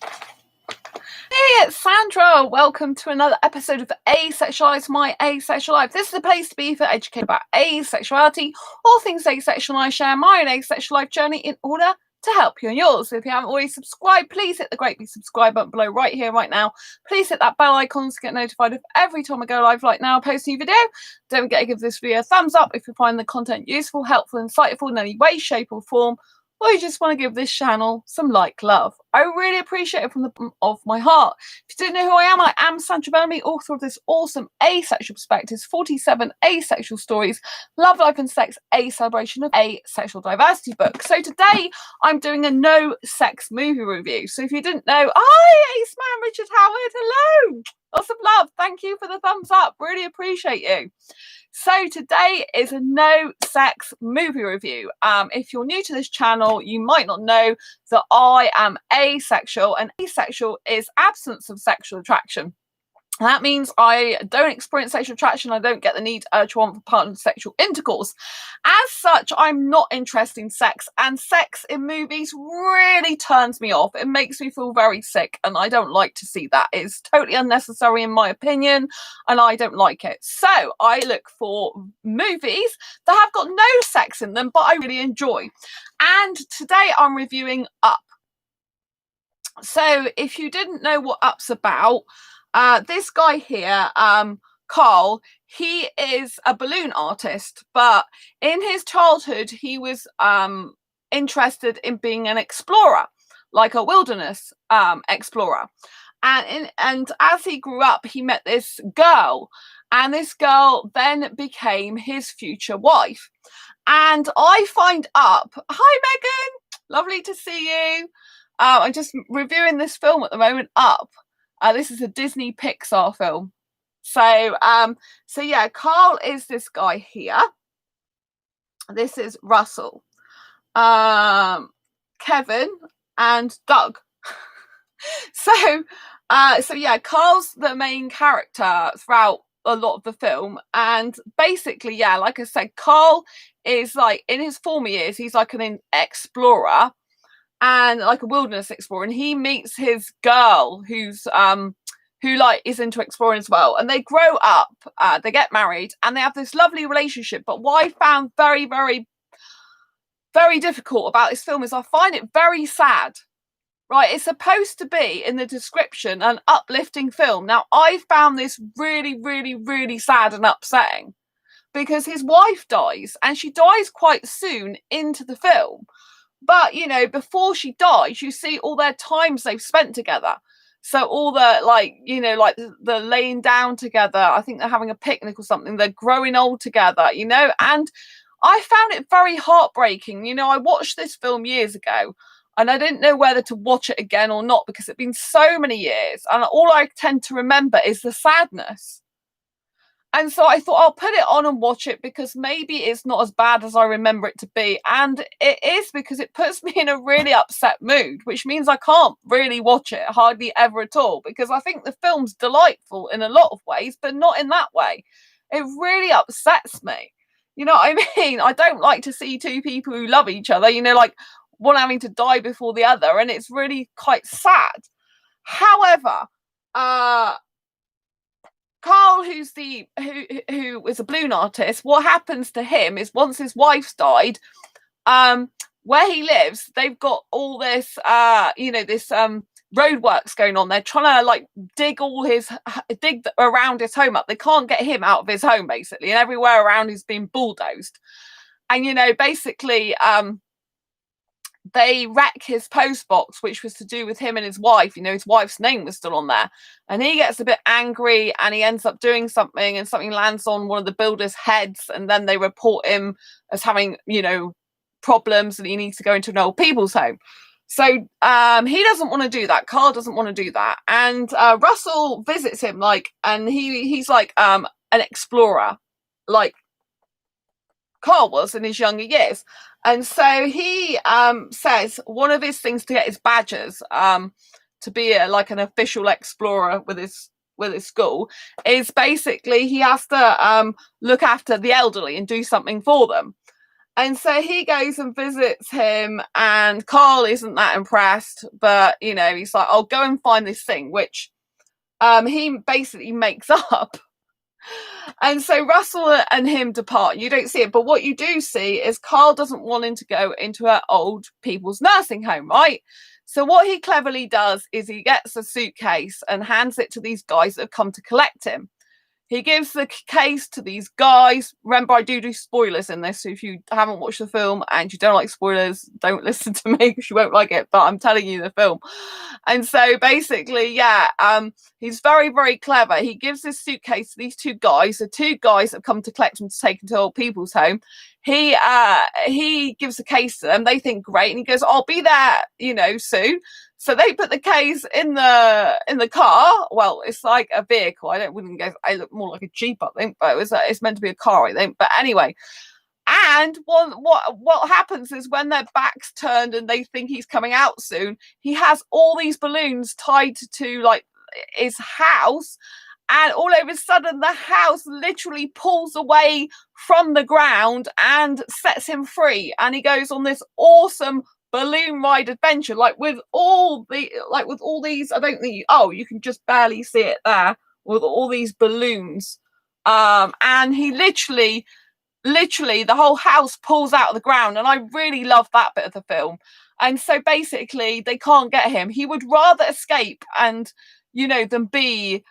Hey, it's Sandra. Welcome to another episode of Asexualise, my asexual life. This is the place to be for educating about asexuality, all things asexual. I share my own asexual life journey in order to help you and yours. So if you haven't already subscribed, please hit the great big subscribe button below right here, right now. Please hit that bell icon to get notified of every time I go live like now, post a new video. Don't forget to give this video a thumbs up if you find the content useful, helpful, insightful in any way, shape or form, or you just want to give this channel some love. I really appreciate it from the bottom of my heart. If you don't know who I am Sandra Bellamy, author of this awesome Asexual Perspectives, 47 asexual stories, love, life and sex, a celebration of asexual diversity book. So today I'm doing a no sex movie review. So if you didn't know, hi Ace Man Richard Howard, hello. Lots of love. Thank you for the thumbs up. Really appreciate you. So today is a no sex movie review. If you're new to this channel, you might not know that I am asexual, and asexual is absence of sexual attraction. That means I don't experience sexual attraction. I don't get the need, urge, want for partner sexual intercourse. As such, I'm not interested in sex, and sex in movies really turns me off. It makes me feel very sick, and I don't like to see that. It's totally unnecessary in my opinion, and I don't like it. So I look for movies that have got no sex in them, but I really enjoy. And today I'm reviewing Up. So if you didn't know what Up's about, this guy here, Carl, he is a balloon artist, but in his childhood he was interested in being an explorer, like a wilderness explorer. And as he grew up, he met this girl, and this girl then became his future wife. And I find Up, hi Megan, lovely to see you. I'm just reviewing this film at the moment, Up. This is a Disney Pixar film. So yeah, Carl is this guy here. This is Russell, Kevin, and Doug. so yeah, Carl's the main character throughout a lot of the film, and basically, yeah, like I said, Carl is like in his former years, he's like an explorer and like a wilderness explorer, and he meets his girl who's who like is into exploring as well, and they grow up, they get married, and they have this lovely relationship. But what I found very difficult about this film is I find it very sad. Right, it's supposed to be in the description an uplifting film. Now I found this really sad and upsetting, because his wife dies, and she dies quite soon into the film. But, you know, before she dies, you see all their times they've spent together. So all the, like, you know, like the laying down together. I think they're having a picnic or something. They're growing old together, you know. And I found it very heartbreaking. You know, I watched this film years ago, and I didn't know whether to watch it again or not, because it's been so many years. And all I tend to remember is the sadness. And so I thought I'll put it on and watch it, because maybe it's not as bad as I remember it to be. And it is, because it puts me in a really upset mood, which means I can't really watch it hardly ever at all, because I think the film's delightful in a lot of ways, but not in that way. It really upsets me. You know what I mean? I don't like to see two people who love each other, you know, like one having to die before the other, and it's really quite sad. However, Carl, who is a balloon artist, what happens to him is once his wife's died, where he lives, they've got all this, you know, this roadworks going on. They're trying to like dig around his home up. They can't get him out of his home, basically, and everywhere around he's been bulldozed. And, you know, basically, they wreck his post box, which was to do with him and his wife. You know, his wife's name was still on there, and he gets a bit angry, and he ends up doing something, and something lands on one of the builders' heads, and then they report him as having, you know, problems, and he needs to go into an old people's home. So he doesn't want to do that. Carl doesn't want to do that, and Russell visits him, like, and he's like an explorer, like Carl was in his younger years. And so he says one of his things to get his badges, to be like an official explorer with his school, is basically he has to look after the elderly and do something for them. And so he goes and visits him, and Carl isn't that impressed, but you know, he's like, I'll go and find this thing, which he basically makes up. And so Russell and him depart. You don't see it, but what you do see is Carl doesn't want him to go into an old people's nursing home, right? So what he cleverly does is he gets a suitcase and hands it to these guys that have come to collect him. He gives the case to these guys. Remember, I do spoilers in this, so if you haven't watched the film and you don't like spoilers, don't listen to me because you won't like it, but I'm telling you the film. And so basically, yeah, he's very, very clever. He gives this suitcase to these two guys, the two guys that have come to collect him to take him to old people's home. He gives the case to them. They think great, and he goes, I'll be there, you know, soon. So they put the case in the car. Well, it's like a vehicle. Wouldn't guess. I look more like a Jeep, I think, but it's meant to be a car, I think. But anyway, and what happens is when their backs turned and they think he's coming out soon, he has all these balloons tied to like his house, and all of a sudden the house literally pulls away from the ground and sets him free, and he goes on this awesome balloon ride adventure, like with all these, I don't think you can just barely see it there, with all these balloons, and he literally the whole house pulls out of the ground, and I really love that bit of the film. And so basically they can't get him. He would rather escape and, you know, than be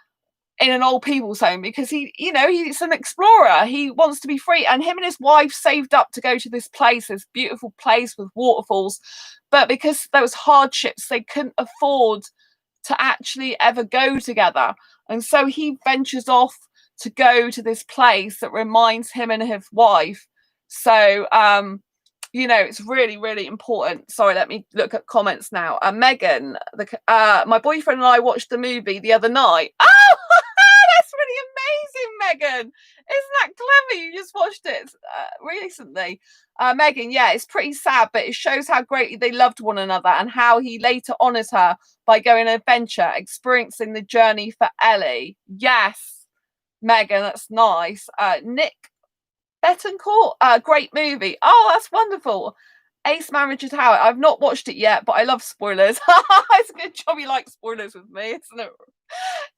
in an old people's home, because he's an explorer. He wants to be free, and him and his wife saved up to go to this beautiful place with waterfalls, but because there was hardships, they couldn't afford to actually ever go together. And so he ventures off to go to this place that reminds him and his wife. So it's really, really important. Sorry, let me look at comments now. Megan, my boyfriend and I watched the movie the other night. Oh, that's really amazing, Megan. Isn't that clever? You just watched it recently. Megan, yeah, it's pretty sad, but it shows how greatly they loved one another and how he later honours her by going on an adventure, experiencing the journey for Ellie. Yes, Megan, that's nice. Nick Betancourt, great movie. Oh, that's wonderful. Ace Man Richard Howard. I've not watched it yet, but I love spoilers. It's a good job you like spoilers with me, isn't it?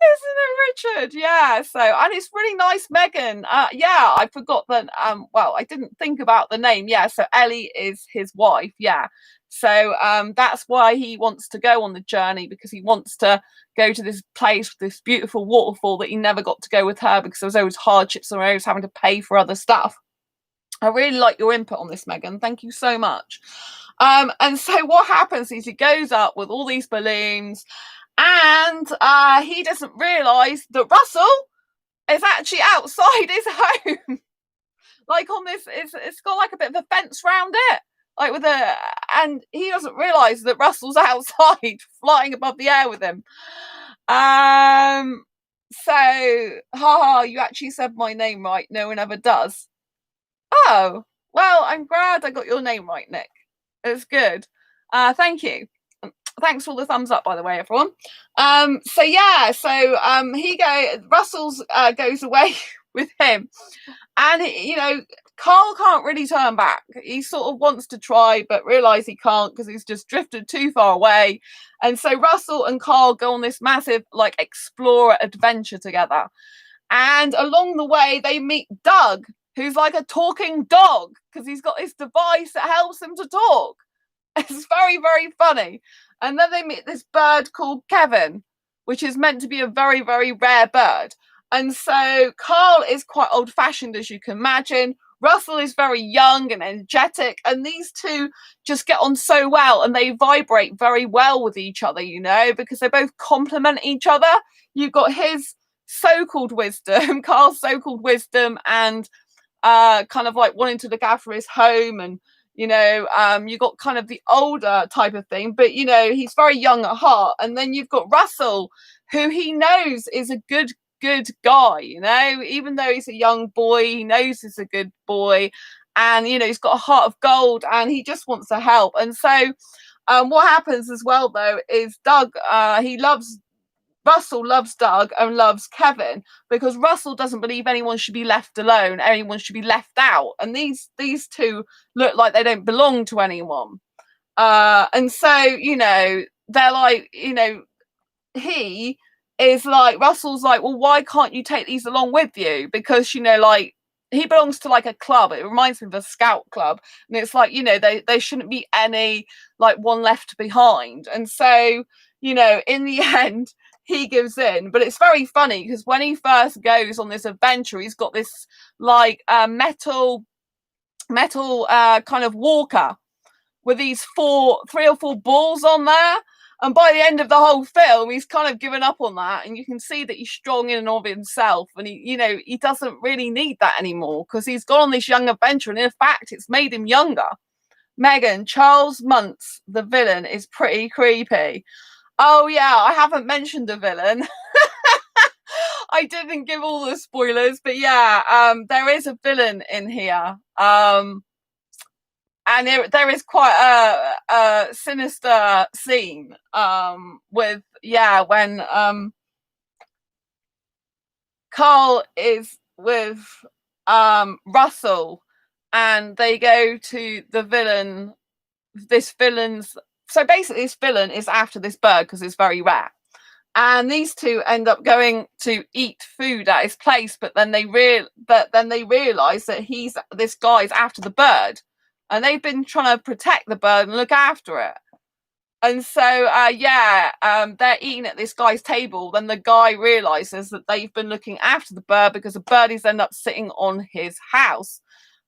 Isn't it, Richard? Yeah. So, and it's really nice, Megan. Yeah, I forgot that. Well, I didn't think about the name. Yeah. So Ellie is his wife. Yeah. So that's why he wants to go on the journey, because he wants to go to this place with this beautiful waterfall that he never got to go with her because there was always hardships and always having to pay for other stuff. I really like your input on this, Megan. Thank you so much. And so what happens is he goes up with all these balloons, and he doesn't realise that Russell is actually outside his home. Like on this, it's got like a bit of a fence round it. And he doesn't realise that Russell's outside flying above the air with him. So, you actually said my name right. No one ever does. Oh, well, I'm glad I got your name right, Nick. It's good. Thank you. Thanks for all the thumbs up, by the way, everyone. Russell's goes away with him, and Carl can't really turn back. He sort of wants to try, but realise he can't because he's just drifted too far away. And so Russell and Carl go on this massive, like, explorer adventure together. And along the way, they meet Doug, who's like a talking dog because he's got this device that helps him to talk. It's very, very funny. And then they meet this bird called Kevin, which is meant to be a very, very rare bird. And so Carl is quite old-fashioned, as you can imagine. Russell is very young and energetic, and these two just get on so well, and they vibrate very well with each other, because they both complement each other. You've got his so-called wisdom, Carl's so-called wisdom, and kind of like wanting to look after his home, and you got kind of the older type of thing, but he's very young at heart. And then you've got Russell, who he knows is a good guy, even though he's a young boy, he knows he's a good boy, and he's got a heart of gold, and he just wants to help. And so what happens as well, though, is Doug, he loves Russell loves Doug and loves Kevin, because Russell doesn't believe anyone should be left alone, anyone should be left out, and these two look like they don't belong to anyone. And so, you know, they're like, you know, he is like, Russell's like, well, why can't you take these along with you? Because, you know, like, he belongs to like a club. It reminds me of a scout club. And it's like, you know, there shouldn't be any like one left behind. And so, you know, in the end, he gives in. But it's very funny because when he first goes on this adventure, he's got this like metal kind of walker with these 3 or 4 balls on there. And by the end of the whole film, he's kind of given up on that. And you can see that he's strong in and of himself. And he, you know, he doesn't really need that anymore because he's gone on this young adventure. And in fact, it's made him younger. Megan, Charles Muntz, the villain, is pretty creepy. Oh, yeah, I haven't mentioned the villain. I didn't give all the spoilers, but yeah, there is a villain in here. And there is quite a sinister scene with, yeah, when Carl is with Russell and they go to the villain, so basically this villain is after this bird because it's very rare. And these two end up going to eat food at his place, but then they realise that this guy's after the bird. And they've been trying to protect the bird and look after it. And so, they're eating at this guy's table. Then the guy realizes that they've been looking after the bird because the birdies end up sitting on his house.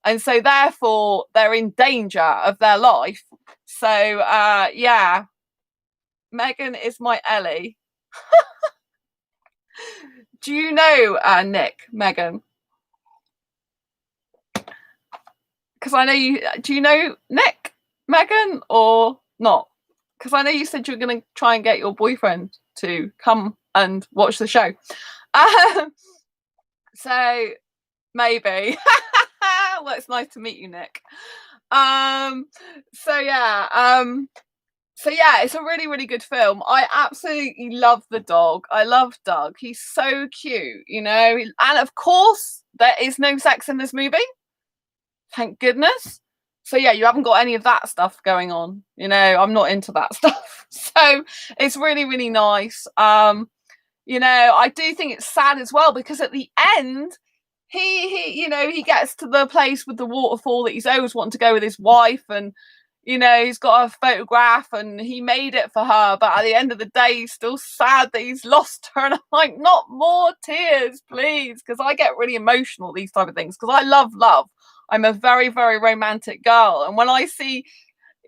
And so, therefore, they're in danger of their life. So, Megan is my Ellie. Do you know Nick, Megan? Because I know you. Do you know Nick, Megan, or not? Because I know you said you were going to try and get your boyfriend to come and watch the show. So maybe. Well, it's nice to meet you, Nick. So yeah, it's a really, really good film. I absolutely love the dog. I love Doug. He's so cute, you know. And of course, there is no sex in this movie. Thank goodness. So yeah, you haven't got any of that stuff going on. You know, I'm not into that stuff. So it's really, really nice. You know, I do think it's sad as well because at the end, he gets to the place with the waterfall that he's always wanted to go with his wife, and you know, he's got a photograph and he made it for her, but at the end of the day, he's still sad that he's lost her. And I'm like, not more tears, please, because I get really emotional, these type of things, because I love love. I'm a very, very romantic girl. And when I see,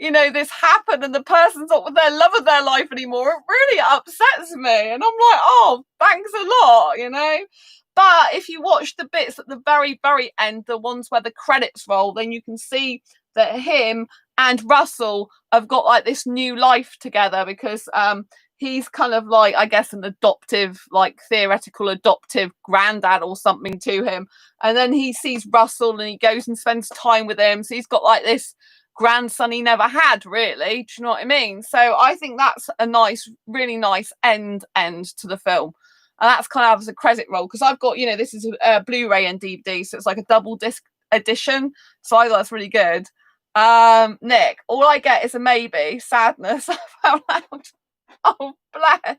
you know, this happen and the person's not with their love of their life anymore, it really upsets me. And I'm like, oh, thanks a lot, you know. But if you watch the bits at the very, very end, the ones where the credits roll, then you can see that him and Russell have got like this new life together because he's kind of like, I guess, an adoptive, like theoretical adoptive granddad or something to him. And then he sees Russell and he goes and spends time with him. So he's got like this grandson he never had, really. Do you know what I mean? So I think that's a nice, really nice end to the film. And that's kind of as a credit roll because I've got, you know, this is a Blu-ray and DVD, so it's like a double disc edition. So I thought that's really good. Nick, all I get is a maybe. Sadness. I found out. Oh, bless.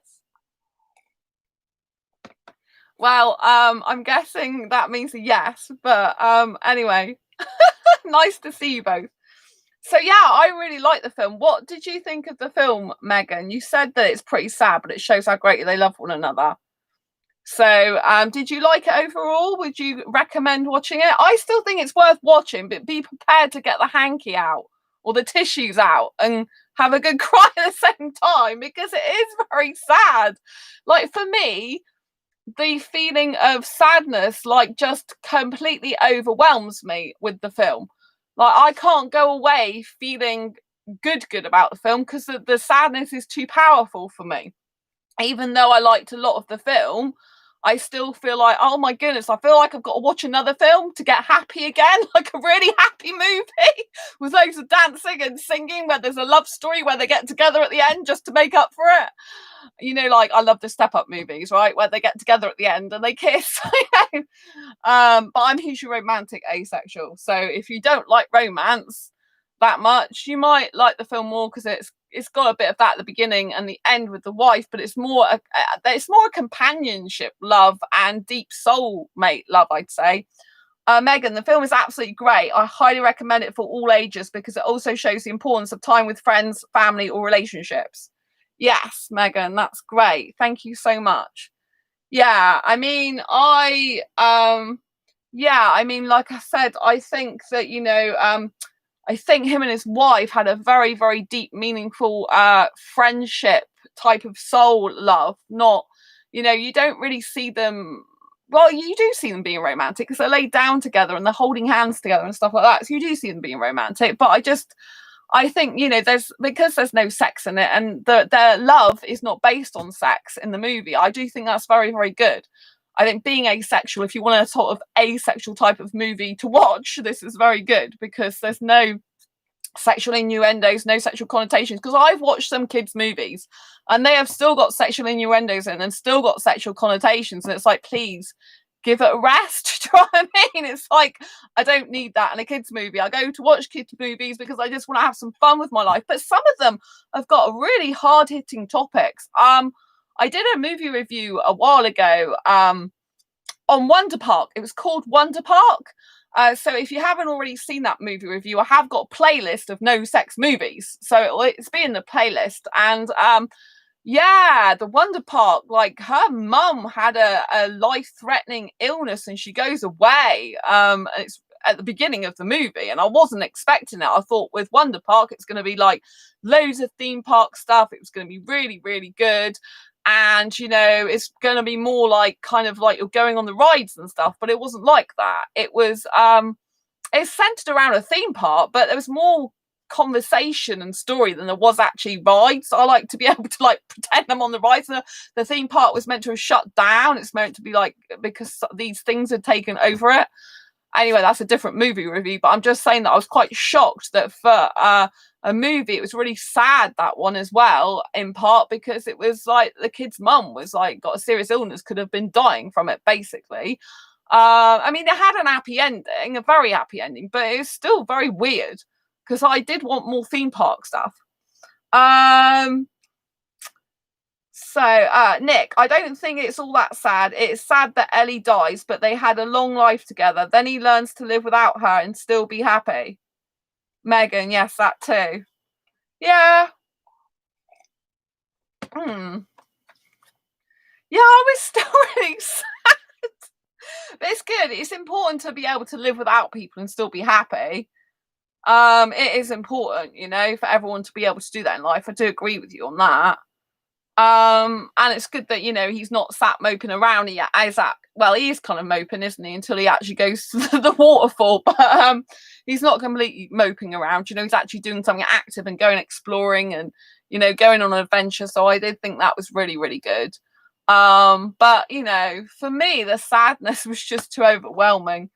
Well, I'm guessing that means a yes, but anyway, nice to see you both. So yeah, I really like the film. What did you think of the film, Megan? You said that it's pretty sad, but it shows how greatly they love one another. So did you like it overall? Would you recommend watching it? I still think it's worth watching, but be prepared to get the hanky out or the tissues out and have a good cry at the same time because it is very sad. Like for me, the feeling of sadness like just completely overwhelms me with the film. Like I can't go away feeling good about the film because the sadness is too powerful for me. Even though I liked a lot of the film, I still feel like, oh my goodness, I feel like I've got to watch another film to get happy again, like a really happy movie with loads of dancing and singing, where there's a love story where they get together at the end just to make up for it. You know, like I love the Step Up movies, right, where they get together at the end and they kiss. But I'm hugely romantic asexual, so if you don't like romance that much, you might like the film more, because it's got a bit of that at the beginning and the end with the wife, but it's more a companionship love and deep soulmate love, I'd say. Megan, the film is absolutely great. I highly recommend it for all ages, because it also shows the importance of time with friends, family, or relationships. Yes, Megan, that's great. Thank you so much. Yeah, I mean, like I said, I think that, I think him and his wife had a very, very deep, meaningful friendship type of soul love. Not, you don't really see them. Well, you do see them being romantic, because they lay down together and they're holding hands together and stuff like that. So you do see them being romantic. But I think, because there's no sex in it, and their love is not based on sex in the movie, I do think that's very, very good. I think being asexual, if you want a sort of asexual type of movie to watch, this is very good, because there's no sexual innuendos, no sexual connotations. Because I've watched some kids' movies and they have still got sexual innuendos in and still got sexual connotations. And it's like, please give it a rest. Do you know what I mean? It's like, I don't need that in a kids' movie. I go to watch kids' movies because I just want to have some fun with my life. But some of them have got really hard-hitting topics. I did a movie review a while ago on Wonder Park. It was called Wonder Park. So if you haven't already seen that movie review, I have got a playlist of no sex movies. So it's been the playlist. And the Wonder Park, like her mum had a life-threatening illness and she goes away. And it's at the beginning of the movie, and I wasn't expecting it. I thought with Wonder Park, it's going to be like loads of theme park stuff. It was going to be really, really good. And, it's going to be more like kind of like you're going on the rides and stuff, but it wasn't like that. It was, it's centered around a theme park, but there was more conversation and story than there was actually rides. I like to be able to like pretend I'm on the rides. The theme park was meant to have shut down. It's meant to be like, because these things had taken over it. Anyway, that's a different movie review, but I'm just saying that I was quite shocked that for a movie, it was really sad, that one as well, in part because it was like the kid's mum was like got a serious illness, could have been dying from it, basically. I mean, it had an happy ending, a very happy ending, but it was still very weird, because I did want more theme park stuff. So, Nick, I don't think it's all that sad. It's sad that Ellie dies, but they had a long life together. Then he learns to live without her and still be happy. Megan, yes, that too. Yeah. Yeah, I was still really sad. But it's good. It's important to be able to live without people and still be happy. It is important, for everyone to be able to do that in life. I do agree with you on that. And it's good that he's not sat moping around. He is kind of moping, isn't he, until he actually goes to the waterfall, but he's not completely moping around. He's actually doing something active and going exploring and going on an adventure. So I did think that was really, really good. But for me, the sadness was just too overwhelming.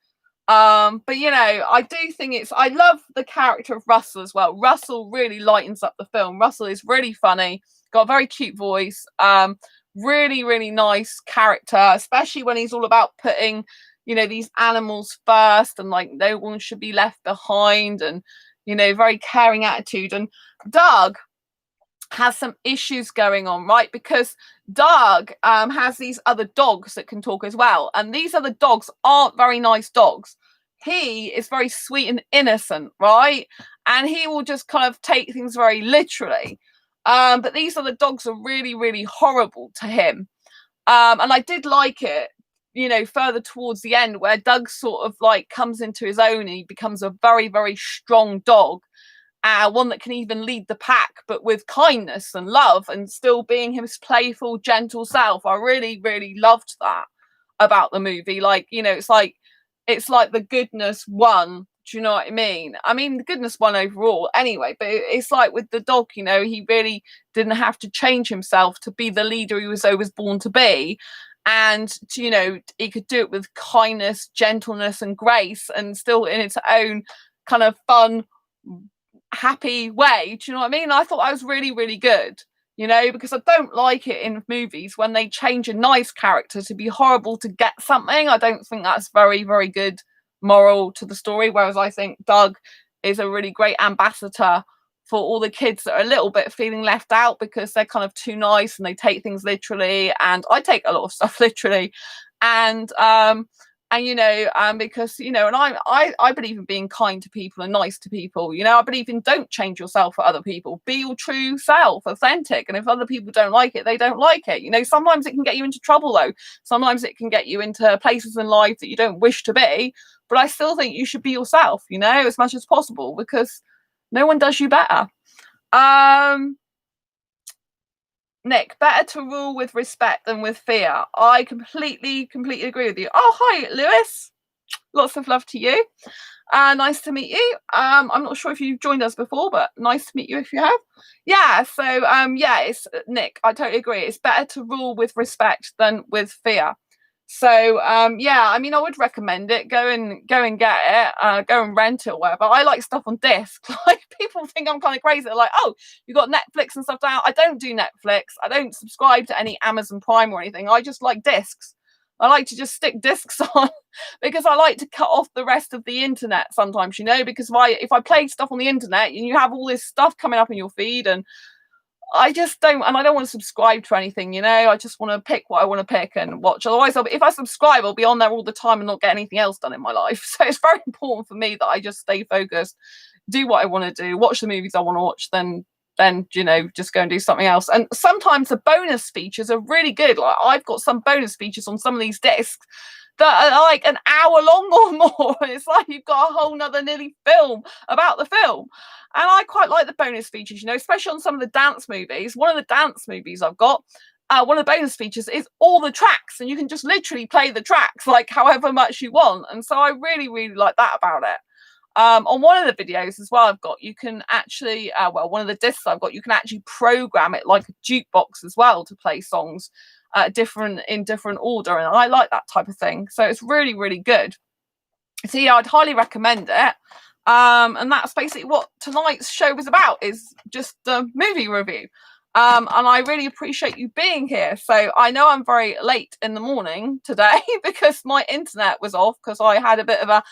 But I do think I love the character of Russell as well. Russell really lightens up the film. Russell is really funny, got a very cute voice, really, really nice character, especially when he's all about putting, these animals first, and like no one should be left behind, and very caring attitude. And Doug has some issues going on, right? Because Doug has these other dogs that can talk as well, and these other dogs aren't very nice dogs. He is very sweet and innocent, right? And he will just kind of take things very literally. But these other dogs are really, really horrible to him. And I did like it, further towards the end, where Doug sort of like comes into his own and he becomes a very, very strong dog. One that can even lead the pack, but with kindness and love, and still being his playful, gentle self. I really, really loved that about the movie. Like, it's like the goodness won. Do you know what I mean? I mean, the goodness won overall anyway, but it's like with the dog, he really didn't have to change himself to be the leader he was always born to be. and it could do it with kindness, gentleness and grace, and still in its own kind of fun, happy way. Do you know what I mean? I thought that was really, really good, because I don't like it in movies when they change a nice character to be horrible to get something. I don't think that's very, very good moral to the story, whereas I think Doug is a really great ambassador for all the kids that are a little bit feeling left out because they're kind of too nice and they take things literally, and I take a lot of stuff literally, and because and I believe in being kind to people and nice to people. I believe in don't change yourself for other people, be your true self, authentic, and if other people don't like it, they don't like it. Sometimes it can get you into trouble though, sometimes it can get you into places in life that you don't wish to be, but I still think you should be yourself, as much as possible, because no one does you better. Nick, better to rule with respect than with fear. I completely agree with you. Oh, hi, Lewis. Lots of love to you. Nice to meet you. I'm not sure if you've joined us before, but nice to meet you if you have. Yeah, so it's Nick, I totally agree. It's better to rule with respect than with fear. So I would recommend it. Go and get it, go and rent it or whatever. I like stuff on disc. Like, people think I'm kind of crazy. They're like, oh, you got Netflix and stuff down. I don't do Netflix. I don't subscribe to any Amazon Prime or anything. I just like discs. I like to just stick discs on because I like to cut off the rest of the internet sometimes, because if I play stuff on the internet and you have all this stuff coming up in your feed, and I just don't, and I don't want to subscribe to anything, I just want to pick what I want to pick and watch. Otherwise, if I subscribe, I'll be on there all the time and not get anything else done in my life. So it's very important for me that I just stay focused, do what I want to do, watch the movies I want to watch, then just go and do something else. And sometimes the bonus features are really good. Like, I've got some bonus features on some of these discs that are like an hour long or more. It's like you've got a whole nother nearly film about the film. And I quite like the bonus features, especially on some of the dance movies. One of the dance movies I've got, one of the bonus features is all the tracks, and you can just literally play the tracks like however much you want. And so I really, really like that about it. On one of the videos as well I've got, you can actually, one of the discs I've got, you can actually program it like a jukebox as well to play songs in different order, and I like that type of thing. So it's really, really good. So yeah, I'd highly recommend it. And that's basically what tonight's show was about, is just the movie review. And I really appreciate you being here. So I know I'm very late in the morning today because my internet was off because I had a bit of a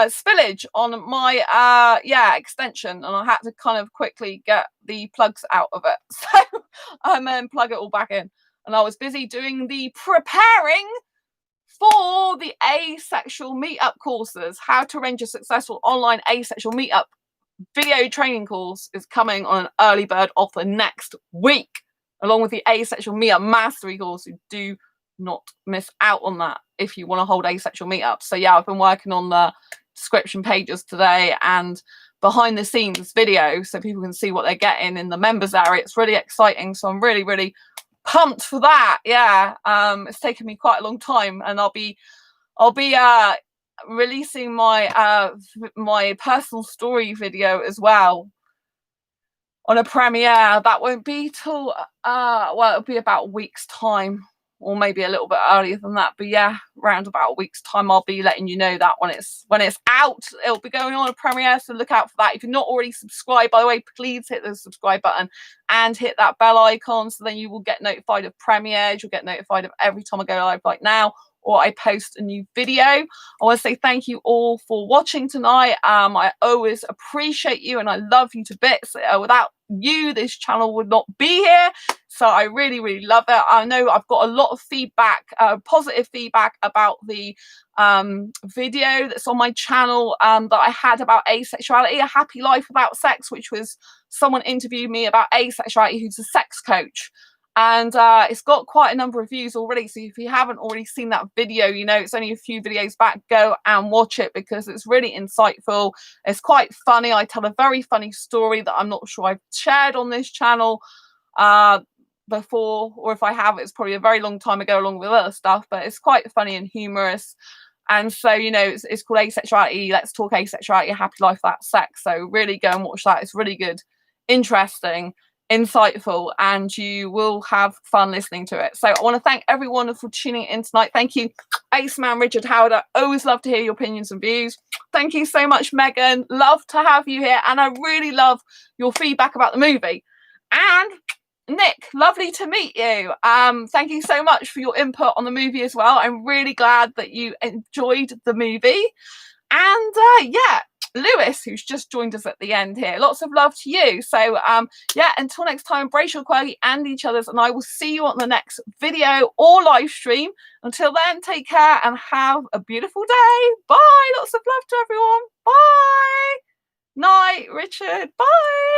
spillage on my extension, and I had to kind of quickly get the plugs out of it, so and then plug it all back in. And I was busy doing the preparing for the asexual meetup courses. How to arrange a successful online asexual meetup video training course is coming on an early bird offer next week, along with the asexual meetup mastery course. You do not miss out on that if you want to hold asexual meetups. So yeah, I've been working on the description pages today and behind the scenes video so people can see what they're getting in the members area. It's really exciting, so I'm really, really pumped for that. Yeah, it's taken me quite a long time, and I'll be releasing my my personal story video as well on a premiere. That won't be till it'll be about a week's time, or maybe a little bit earlier than that, but yeah, around about a week's time I'll be letting you know that when it's out. It'll be going on a premiere, so look out for that. If you're not already subscribed, by the way, please hit the subscribe button and hit that bell icon, so then you will get notified of premieres. You'll get notified of every time I go live, like now, or I post a new video. I want to say thank you all for watching tonight. I always appreciate you and I love you to bits. Without you, this channel would not be here. So I really, really love it. I know I've got a lot of feedback, positive feedback about the video that's on my channel that I had about asexuality, a happy life without sex, which was someone interviewed me about asexuality who's a sex coach. And it's got quite a number of views already. So if you haven't already seen that video, it's only a few videos back, go and watch it because it's really insightful. It's quite funny. I tell a very funny story that I'm not sure I've shared on this channel before, or if I have, it's probably a very long time ago along with other stuff, but it's quite funny and humorous. And so, it's called Asexuality. Let's talk asexuality, a happy life without sex. So really go and watch that. It's really good, interesting. insightful, and you will have fun listening to it. So I want to thank everyone for tuning in tonight. Thank you, Ace Man, Richard Howard. I always love to hear your opinions and views. Thank you so much, Megan. Love to have you here, and I really love your feedback about the movie. And Nick, lovely to meet you. Thank you so much for your input on the movie as well. I'm really glad that you enjoyed the movie. And yeah, Lewis, who's just joined us at the end here. Lots of love to you. So yeah, until next time, embrace your quirky and each other's, and I will see you on the next video or live stream. Until then, take care and have a beautiful day. Bye. Lots of love to everyone. Bye. Night, Richard. Bye.